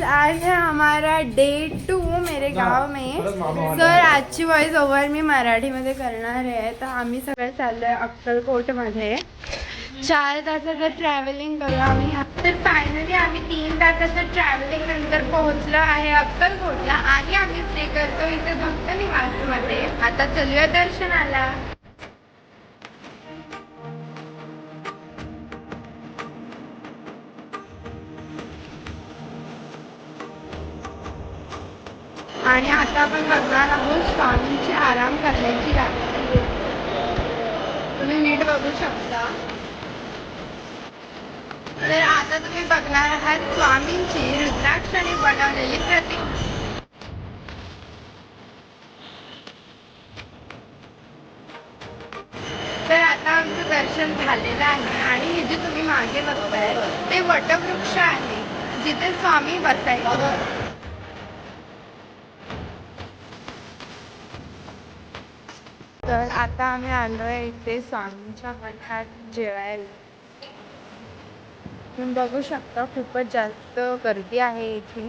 आज है हमारा डे 2 मेरे गाव में. सर आजची वॉइस ओव्हर मी मराठीमध्ये करणार आहे. तर आम्ही सगळे चाललो आहे अक्कलकोटमध्ये. 4 तासाचं ट्रॅव्हलिंग करू आम्ही. तर फायनली आम्ही 3 तासाचं ट्रॅव्हलिंग नंतर पोहोचलो आहे अक्कलकोटला आणि आम्ही स्टे करतो इथे भक्त निवासमध्ये. आता चलूया दर्शनाला. आणि आता आपण बघणार आहोत स्वामींची आराम करण्याची जागा. तुम्ही नीट बघू शकता. तर आता तुम्ही बघणार आहात स्वामींची रुद्राक्षाने बनवलेली प्रतिमा. तर आता आमचं दर्शन झालेलं आहे आणि हे जे तुम्ही मागे बघताय ते वटवृक्ष आहे जिथे स्वामी बसायचे. तर आता आम्ही आलोय इथे स्वामींच्या मठात जेवायला. तुम्ही बघू शकता खूपच जास्त गर्दी आहे इथे.